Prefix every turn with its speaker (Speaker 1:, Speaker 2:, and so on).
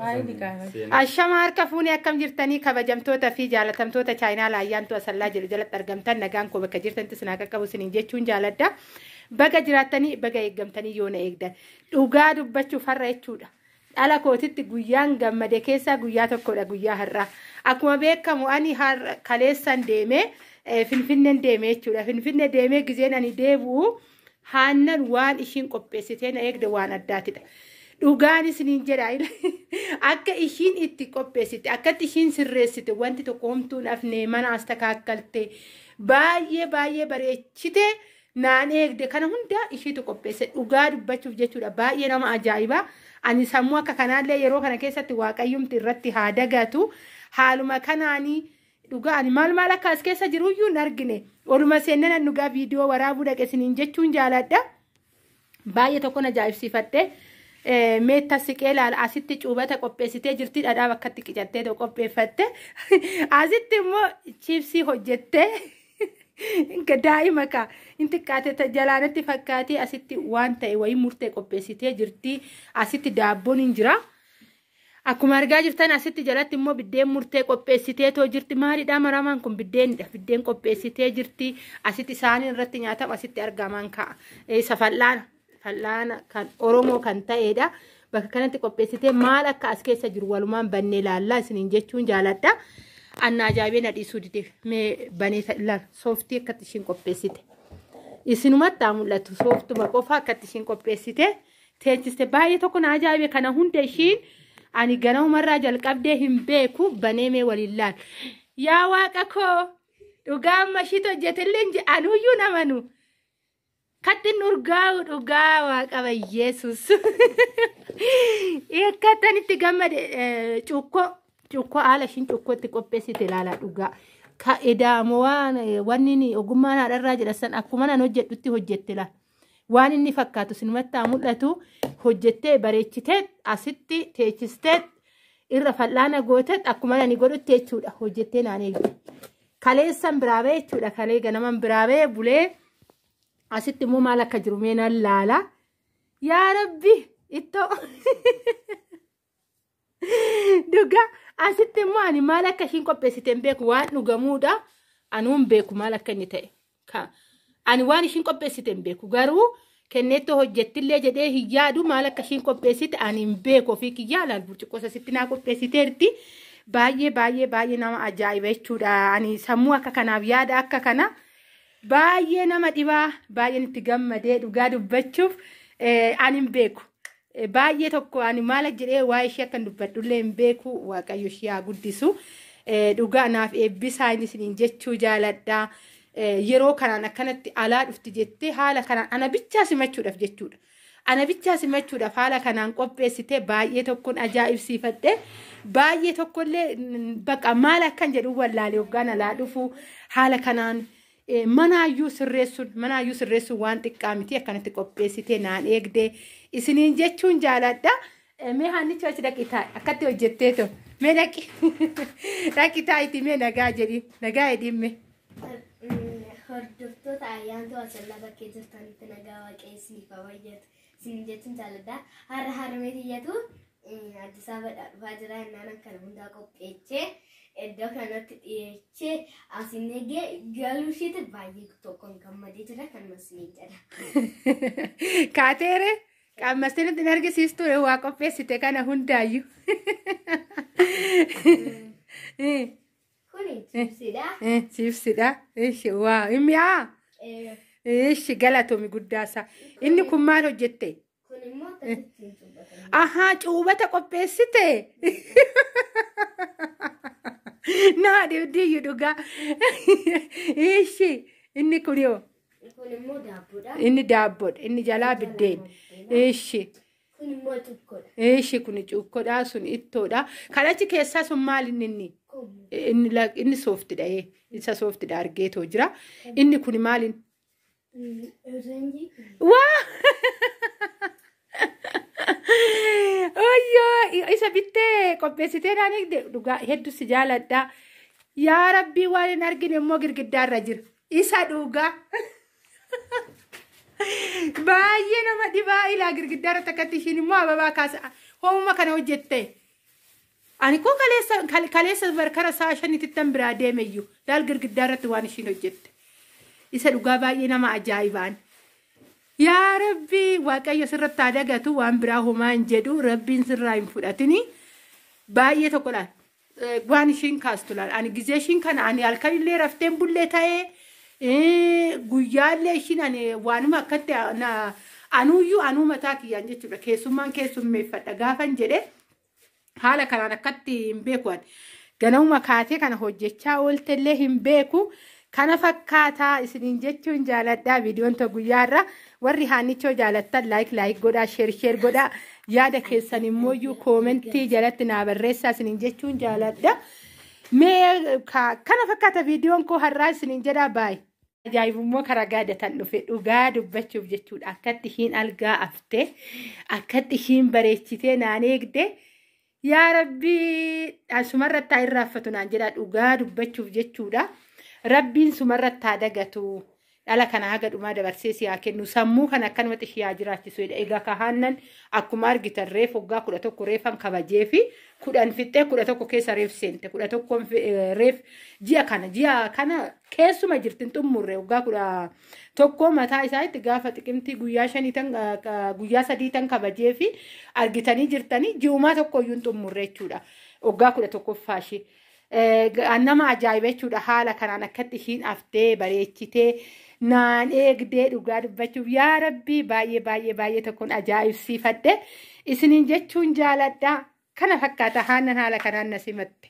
Speaker 1: الشمار كفوني أكم جرتني كبجمتوتا في جالتمتوتا شاينا لا يانتو أسلا جلجلت أرجمتن نجان كوبا كجرتن تسناك كبوسين جتشون جالدا بقى جراتني بقى يجمتني يونا يقدر وقاد بتشو فرّيتشودا على كوتت جويان جم دكيسا جوياتو كولا جويا هرّا أكما بيك كمواني هر كاليسان ديمه فين ديمه تشودا فين ديمه جزين أني ديبو هانن وان إشين كوبيستين يقدر وان أداتي Dhugaanis ni jira akka ishiin itti qopheessite akka ishiin sirreessite wanti tokko homtuun afnee mana astakakkalte baay'ee bareechite naan eegde kana hunda ishiitu qopheesse dhugaa dubbachuuf jechuudha baay'ee nama ajaa'iba ani sammuu akka kanaallee yeroo kana keessatti waaqayyumti irratti haa dagatu haaluma kanaanii dhugaa ani maal akka as keessa jiruyyuu hin argine oluma seennan dhugaa viidiyoo waraabuu dhaqesiniin jechuun jaaladha baay'ee tokko na ajaa'ibsiifadhe meetta siqee laala asitti cuubata qopheessitee jirti dhadhaa bakkatti qicattee to qopheeffatte asitti immoo chiipsii hojjettee daa'ima ka inti qaatee jalaanatti fakkaatee asitti waan ta'e wayii murtee qopheessitee jirti asitti daabboon hin jira akkuma argaa jirtan asitti jalatti immoo biddeen murtee qopheessitee to jirti maalidha maramaan kun biddeen qopheessitee jirti asitti isaanii irratti nyaatamu asitti argaman ka'a fal'aana kan Oromoo kan ta'edha bakka kanatti qopheessitee maal akka as keessa jiru walumaan bannee laallaa isiniin jechuun jaaladha anna ajaa'ibee na dhiisuu dide mee banee laal sooftii akkatti ishiin qopheessite isinumatti mul'atu sooftuma qofa akkatti ishiin qopheessite teechiste baay'ee tokko na ajaa'ibee kana hunda ishiin ani ganamumarraa jalqabdee hin beeku banee mee waliin laal yaa waaqa koo dhugaa amma ishiitu hojjetillee anuyyuu namanu Katin dhugaa waaqaba Yesus. Katan itti gammade cukkoo haala ishiin cukkootti qopheessite ilaala dhugaa. Ka edaamoo waan inni ogummaan haadharraa jedhasan akkuma nan hojjedhutti hojjette laala. Waan inni fakkaatu sinumatti mul'atu hojjettee bareechitee asitti teechistee irra fal'aana gootet akkuma nani godhutti jechuudha hojjettee naan eegde. Kaleessan biraabee jechuudha kalee ganaman biraabee bulee. Asitti immoo maal akka jiru mee nan laala yaa rabbi ittoo dhugaa asitti immoo ani maal akka ishiin qopheessite hin beeku waan dhugamuudha anuun beeku maal akka inni ta'e ani waan ishiin qopheessite hin beeku garuu kenneettoo hojjettillee jedhee hin yaadu maal akka ishiin qopheessite ani hin beeku ofii kiyyaa laal burcuqqoo asitti naa qopheessiteerti baay'ee nama ajaa'iba jechuudha ani sammuu akka kanaaf yaada akka kana. Baay'ee nama dhibaa baay'een itti gammadee dhugaa dubbachuuf ani hin beeku baay'ee tokko ani maal jedhee waa ishee akka dubbadhullee hin beeku waaqayyo ishee haa guddisu dhugaa naaf eebbisaa inni isiniin jechuu jaaladha yeroo kanaan akkanatti alaa dhufti jettee haala kanaan ana bichaa simachuudhaaf jechuudha ana bichaa simachuudhaaf haala kanaan qopheessitee baay'ee tokkoon ajaa'ibsiifadhe baay'ee tokkollee baqa maal akkan jedhu wallaalee hoggaan alaa dhufu haala kanaan. Manaayyuu sirreessuun waan xiqqaa miti akkanatti qopheessitee naan eegde isiniin jechuun jaaladha mee hannichi achi dhaqitaa akkatti hojjettee to mee dhaqitaa itti mee nagaa jedhi nagaa edhimme
Speaker 2: hordoftoota ayyaantu asallaa bakkee jirtanitti nagaa waaqeessiniif fayyadu isiniin jechuun jaaladha har'a harmee tiyyatu Addis Ababaa dhufaa jira innaan akkana hundaa qopheechee iddoo kanatti dhiyeechee asiin eegee galuu isheetti baay'ee tokkoon gammadee jira kan masliin jedha.
Speaker 1: Kaateere qaammastiin itti argisiistu waa qopheessite kana hundaayyuu.
Speaker 2: Kuni chiipsiidha.
Speaker 1: Chiipsiidha. Ishi waa mi'aa. Ishi galatoomi guddaasaa. Inni kun maal hojjette?
Speaker 2: Kun immoo tattiin cuubata.
Speaker 1: Ahaa cuubata qopheessite. Naa dhiibdii dhugaa. Ishi inni kunoo.
Speaker 2: Kun immoo daabboodha.
Speaker 1: Inni daabboodha. Inni jalaa biddeen. Ishi.
Speaker 2: Kun immoo cukkoodha.
Speaker 1: Ishi kun cukkoodha sun ittoodha. Kan achi keessaa sun maal inni? Inni sooftidha. Isa sooftidha argeetoo jira. Inni kun maaliin? Waa! Isa bittee qopheessitee naan eegde dhugaa hedduu si jaaladha. Yaa Rabbii waan hin argine immoo girgiddaarra jira. Isa dhugaa. Baay'ee nama dhibaa ilaa girgiddaarra takkatti ishiin immoo ababaa kaasa. Hoomuma kana hojjette. أنا كو كاليسا بركرة ساشني تتنبرا ديميو دال قرقدارة وانشينو جد إسا لقابا ينما أجايبان يا ربي واقعي سرت تادقاتو وان براهمان جدو ربي سرائم فراتني باية تقولان وانشين كاستولان أنا جزيشين كان أنا الكالي اللي رفتين بوليتاي guyyaallee ishiin ani waanuma akkatti anuuyyuu anuma taakiyaan jechuudha keessummaan keessummeeffadha gaafan jedhe haala kanaan akkatti hin beeku ganamuma kaatee kana hojjechaa ooltellee hin beeku kana fakkaataa isiniin jechuun jaaladhaa viidiyoon to guyyaarra warri haanichoo jaalattan laayik godhaa sheer godhaa yaada keessan immooyyuu koomentii jalatti naa barreessaa isiniin jechuun jaaladha mee kana fakkaata viidiyoon koo har'aa isiniin jedhaa baay. Ajaa'ibummoo karaa gaadatan dhufe dhugaa dubbachuuf jechuudha akkatti ishiin algaa aftee akkatti ishiin bareechitee naan eegde yaa rabbii sumarratti haa irraaffatu naan jedha dhugaa dubbachuuf jechuudha rabbiin sumarratti haa dagatu dhala kana haga dhumaa dabarsee si haa kennu sammuu kan akkanumatti ishee haa jiraachisuudha egaa kahannan akkuma argitan reef waggaa 11 reefan kabajee fi 10 fixee 11 keessa reef seente 11 reef ji'a kana keessuma jirtin xumurre waggaa 11 mataa isaatti gaafa xiqimtii guyyaa 5 tan guyyaa 3 tan kabajee fi argitanii jirtanii ji'umaa tokkoyyuu xumurre jechuudha waggaa 11 faashi nama ajaa'iba jechuudha haala kanaan akkatti ishiin aftee bareechitee naan eegdee dhugaa dubbachuuf yaa rabbii baay'ee tokkoon ajaa'ibsiifadhe isiniin jechuun jaaladha kana fakkaata haala kanaan na simatte.